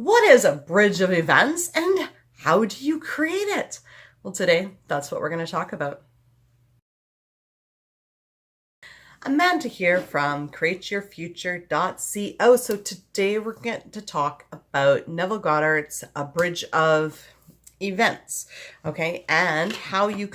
What is a bridge of events and how do you create it? Well, today that's what we're going to talk about. Amanda here from createyourfuture.co. So today we're going to talk about Neville Goddard's A Bridge of Events, okay, and how you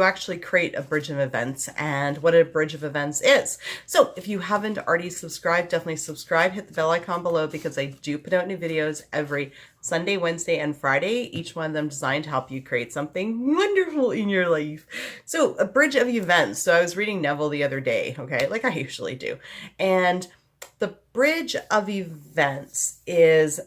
actually create a bridge of events and what a bridge of events is. So if you haven't already subscribed, definitely subscribe, hit the bell icon below, because I do put out new videos every Sunday, Wednesday, and Friday, each one of them designed to help you create something wonderful in your life. So a bridge of events. So I was reading Neville the other day, okay, like I usually do, and the bridge of events is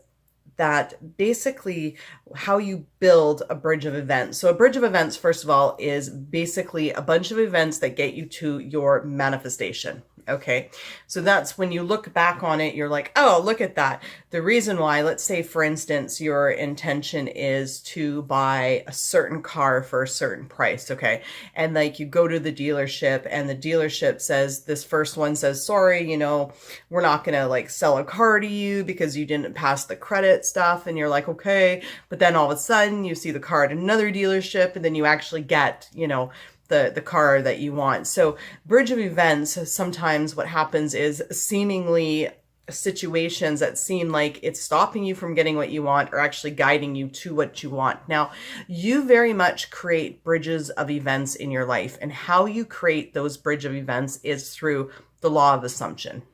that basically how you build a bridge of events. So a bridge of events, first of all, is basically a bunch of events that get you to your manifestation. Okay, so that's when you look back on it, you're like, oh, look at that. The reason why, let's say, for instance, your intention is to buy a certain car for a certain price, okay? And like you go to the dealership and the dealership says, this first one says, sorry, we're not gonna like sell a car to you because you didn't pass the credit stuff. And you're like, okay. But then all of a sudden you see the car at another dealership and then you actually get, the car that you want. So bridge of events, sometimes what happens is seemingly situations that seem like it's stopping you from getting what you want are actually guiding you to what you want. Now, you very much create bridges of events in your life, and how you create those bridge of events is through the law of assumption.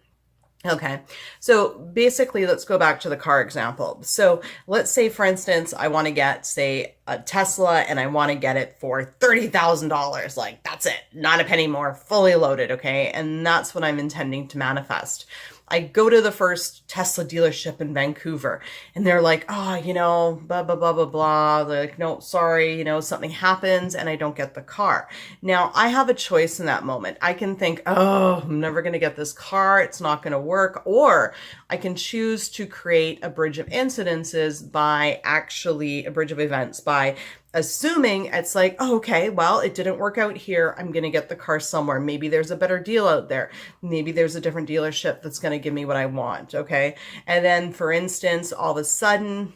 Okay, so basically, let's go back to the car example. So let's say, for instance, I want to get, say, a Tesla, and I want to get it for $30,000. Like, that's it, not a penny more, fully loaded, okay? And that's what I'm intending to manifest. I go to the first Tesla dealership in Vancouver, and they're like, oh, blah, blah, blah, blah, blah. They're like, no, sorry, something happens and I don't get the car. Now, I have a choice in that moment. I can think, oh, I'm never going to get this car. It's not going to work. Or I can choose to create a bridge of incidences by actually a bridge of events by assuming it's like, oh, okay, well, it didn't work out here. I'm going to get the car somewhere. Maybe there's a better deal out there. Maybe there's a different dealership that's going to give me what I want. Okay. And then, for instance, all of a sudden,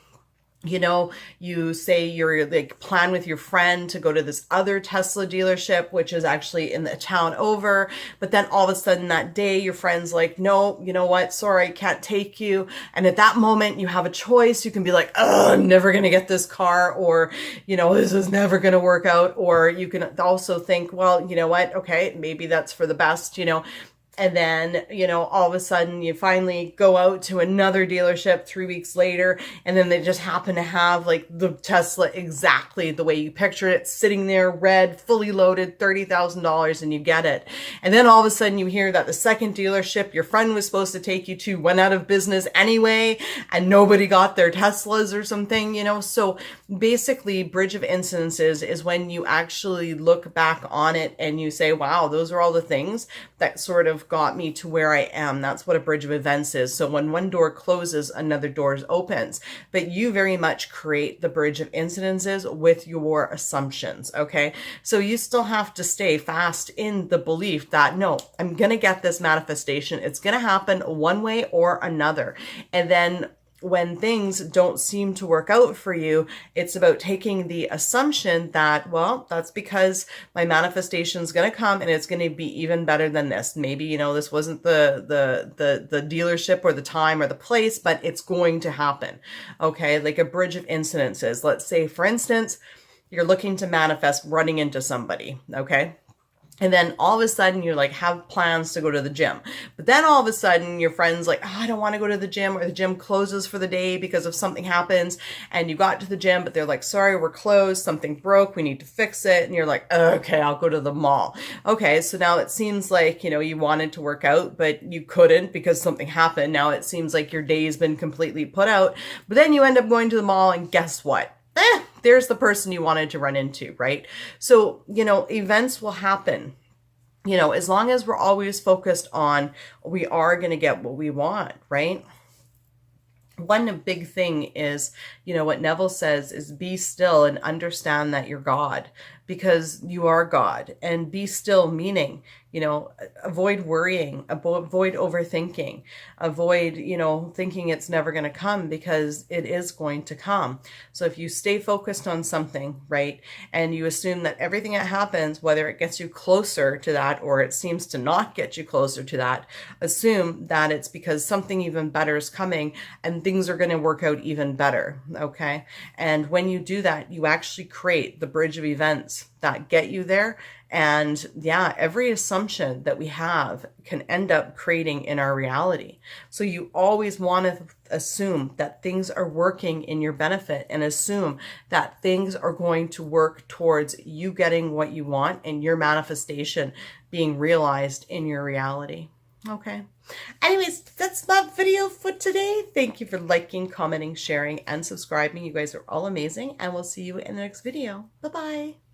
you say you're like plan with your friend to go to this other Tesla dealership, which is actually in the town over. But then all of a sudden that day, your friend's like, no, you know what? Sorry, I can't take you. And at that moment, you have a choice. You can be like, oh, I'm never going to get this car, or, this is never going to work out. Or you can also think, well, you know what? Okay, maybe that's for the best, And then, all of a sudden you finally go out to another dealership 3 weeks later, and then they just happen to have like the Tesla exactly the way you pictured it, sitting there, red, fully loaded, $30,000, and you get it. And then all of a sudden you hear that the second dealership your friend was supposed to take you to went out of business anyway, and nobody got their Teslas or something, So basically, bridge of incidences is when you actually look back on it and you say, wow, those are all the things that sort of got me to where I am. That's what a bridge of events is. So when one door closes, another door opens. But you very much create the bridge of incidences with your assumptions, okay? So you still have to stay fast in the belief that, no, I'm going to get this manifestation. It's going to happen one way or another. And then when things don't seem to work out for you, it's about taking the assumption that, well, that's because my manifestation is going to come and it's going to be even better than this. Maybe, this wasn't the dealership or the time or the place, but it's going to happen. Okay. Like a bridge of incidences. Let's say, for instance, you're looking to manifest running into somebody. Okay. And then all of a sudden you like have plans to go to the gym. But then all of a sudden your friend's like, oh, I don't want to go to the gym, or the gym closes for the day because of something happens. And you got to the gym, but they're like, sorry, we're closed. Something broke. We need to fix it. And you're like, okay, I'll go to the mall. Okay. So now it seems like, you wanted to work out, but you couldn't because something happened. Now it seems like your day's been completely put out, but then you end up going to the mall, and guess what? There's the person you wanted to run into, right? So, events will happen. As long as we're always focused on, we are going to get what we want, right? One big thing is, what Neville says is be still and understand that you're God. because you are God. And be still, meaning, you know, avoid worrying, avoid overthinking, avoid, you know, thinking it's never going to come, because it is going to come. So if you stay focused on something, right, and you assume that everything that happens, whether it gets you closer to that or it seems to not get you closer to that, assume that it's because something even better is coming and things are going to work out even better. Okay. And when you do that, you actually create the bridge of events that get you there. And yeah, every assumption that we have can end up creating in our reality. So you always want to assume that things are working in your benefit, and assume that things are going to work towards you getting what you want and your manifestation being realized in your reality. Okay. Anyways, that's my video for today. Thank you for liking, commenting, sharing, and subscribing. You guys are all amazing, and we'll see you in the next video. Bye-bye.